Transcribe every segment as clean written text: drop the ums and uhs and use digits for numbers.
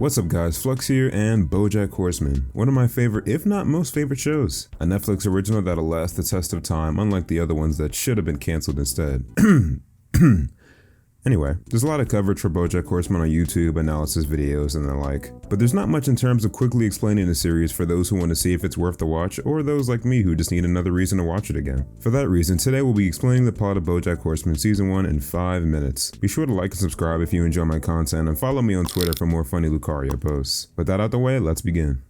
What's up guys, Flux here and Bojack Horseman, one of my favorite, if not most favorite shows. A Netflix original that'll last the test of time, unlike the other ones that should have been cancelled instead. Anyway, there's a lot of coverage for Bojack Horseman on YouTube, analysis videos, and the like, but there's not much in terms of quickly explaining the series for those who want to see if it's worth the watch, or those like me who just need another reason to watch it again. For that reason, today we'll be explaining the plot of Bojack Horseman Season 1 in 5 minutes. Be sure to like and subscribe if you enjoy my content, and follow me on Twitter for more funny Lucario posts. With that out the way, let's begin.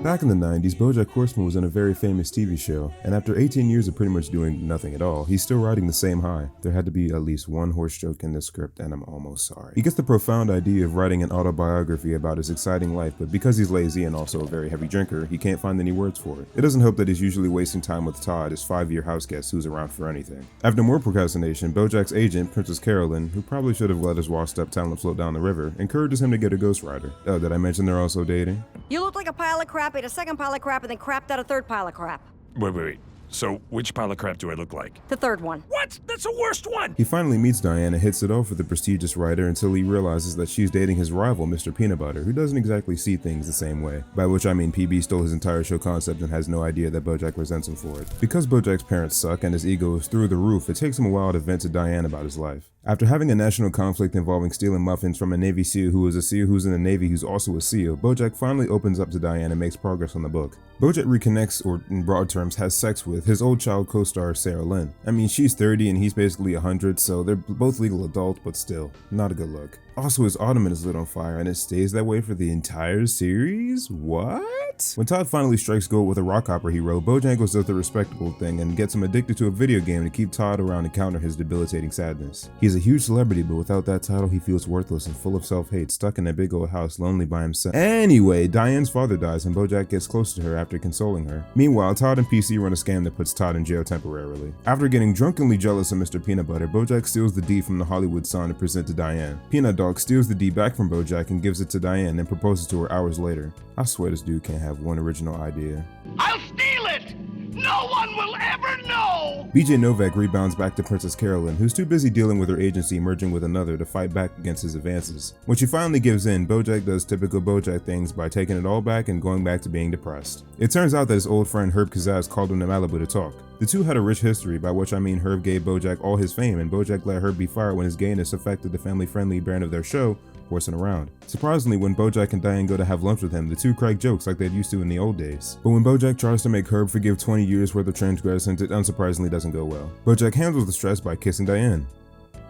Back in the 90s, Bojack Horseman was in a very famous TV show, and after 18 years of pretty much doing nothing at all, he's still riding the same high. There had to be at least one horse joke in this script, and I'm almost sorry. He gets the profound idea of writing an autobiography about his exciting life, but because he's lazy and also a very heavy drinker, he can't find any words for it. It doesn't help that he's usually wasting time with Todd, his 5-year house guest who's around for anything. After more procrastination, Bojack's agent, Princess Carolyn, who probably should have let his washed-up talent float down the river, encourages him to get a ghostwriter. Oh, did I mention they're also dating? You looked like a pile of crap, ate a second pile of crap, and then crapped out a third pile of crap. Wait. So, which pile of crap do I look like? The third one. What? That's the worst one! He finally meets Diane and hits it off with the prestigious writer until he realizes that she's dating his rival, Mr. Peanut Butter, who doesn't exactly see things the same way. By which I mean PB stole his entire show concept and has no idea that Bojack resents him for it. Because Bojack's parents suck and his ego is through the roof, it takes him a while to vent to Diane about his life. After having a national conflict involving stealing muffins from a Navy SEAL who is a SEAL who's in the Navy who's also a SEAL, Bojack finally opens up to Diane and makes progress on the book. Bojack reconnects, or in broad terms, has sex with his old child co-star Sarah Lynn. I mean, she's 30 and he's basically 100, so they're both legal adults, but still, not a good look. Also, his ottoman is lit on fire and it stays that way for the entire series? What? When Todd finally strikes gold with a rock opera he wrote, Bojangles does the respectable thing and gets him addicted to a video game to keep Todd around and counter his debilitating sadness. He's a huge celebrity, but without that title he feels worthless and full of self-hate, stuck in a big old house lonely by himself. Anyway, Diane's father dies and Bojack gets close to her after consoling her. Meanwhile, Todd and PC run a scam that puts Todd in jail temporarily. After getting drunkenly jealous of Mr. Peanut Butter, Bojack steals the D from the Hollywood Sun to present to Diane. Peanut Dog steals the D back from Bojack and gives it to Diane and proposes to her hours later. I swear this dude can't have one original idea. I'll steal it! No one will ever know! BJ Novak rebounds back to Princess Carolyn, who's too busy dealing with her agency merging with another to fight back against his advances. When she finally gives in, Bojack does typical Bojack things by taking it all back and going back to being depressed. It turns out that his old friend Herb Kazaz called him to Malibu to talk. The two had a rich history, by which I mean Herb gave Bojack all his fame and Bojack let Herb be fired when his gayness affected the family-friendly brand of their show, Horsing Around. Surprisingly, when Bojack and Diane go to have lunch with him, the two crack jokes like they'd used to in the old days. But when Bojack tries to make Herb forgive 20 years worth of transgressions, it unsurprisingly doesn't go well. Bojack handles the stress by kissing Diane,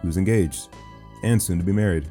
who's engaged, and soon to be married.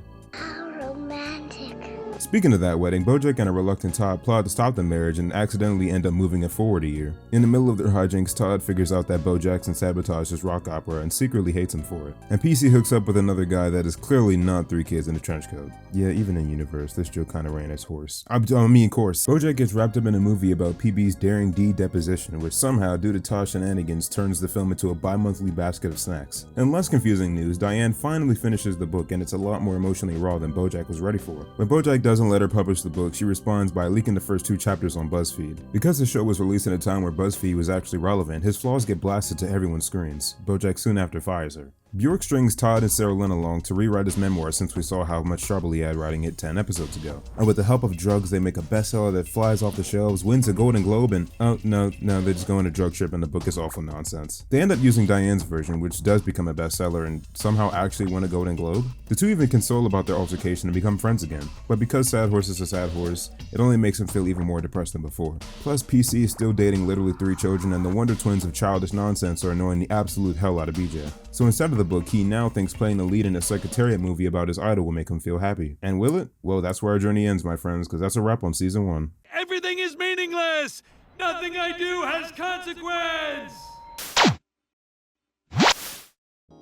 Speaking of that wedding, Bojack and a reluctant Todd plot to stop the marriage and accidentally end up moving it forward a year. In the middle of their hijinks, Todd figures out that Bo Jackson sabotaged his rock opera and secretly hates him for it. And PC hooks up with another guy that is clearly not 3 kids in a trench coat. Yeah, even in universe, this joke kinda ran its course. Bojack gets wrapped up in a movie about PB's daring D deposition, which somehow, due to Todd's shenanigans, turns the film into a bi-monthly basket of snacks. In less confusing news, Diane finally finishes the book and it's a lot more emotionally raw than Bojack was ready for. When Bojack doesn't let her publish the book, she responds by leaking the first 2 chapters on BuzzFeed. Because the show was released at a time where BuzzFeed was actually relevant, his flaws get blasted to everyone's screens. Bojack soon after fires her. Bjork strings Todd and Sarah Lynn along to rewrite his memoir since we saw how much trouble he had writing it 10 episodes ago. And with the help of drugs, they make a bestseller that flies off the shelves, wins a Golden Globe, and oh, no, they just go on a drug trip and the book is awful nonsense. They end up using Diane's version, which does become a bestseller and somehow actually win a Golden Globe. The two even console about their altercation and become friends again. But because Sad Horse is a sad horse, it only makes him feel even more depressed than before. Plus, PC is still dating literally 3 children and the Wonder Twins of childish nonsense are annoying the absolute hell out of BJ. So instead of the book, he now thinks playing the lead in a Secretariat movie about his idol will make him feel happy. And will it? Well, that's where our journey ends, my friends, because that's a wrap on season 1. Everything is meaningless! Nothing I do has consequence!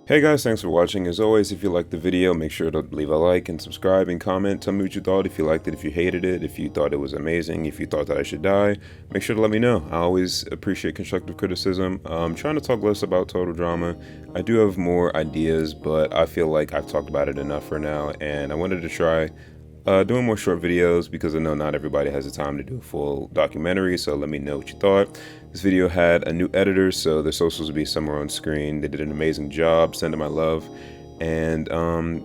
Hey guys, thanks for watching. As always, if you liked the video, make sure to leave a like and subscribe and comment. Tell me what you thought, if you liked it, if you hated it, if you thought it was amazing, if you thought that I should die. Make sure to let me know. I always appreciate constructive criticism. I'm trying to talk less about total drama. I do have more ideas, but I feel like I've talked about it enough for now, and I wanted to try doing more short videos because I know not everybody has the time to do a full documentary, so let me know what you thought. This video had a new editor, so the socials will be somewhere on screen. They did an amazing job. Send them my love. And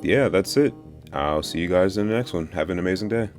yeah, that's it. I'll see you guys in the next one. Have an amazing day.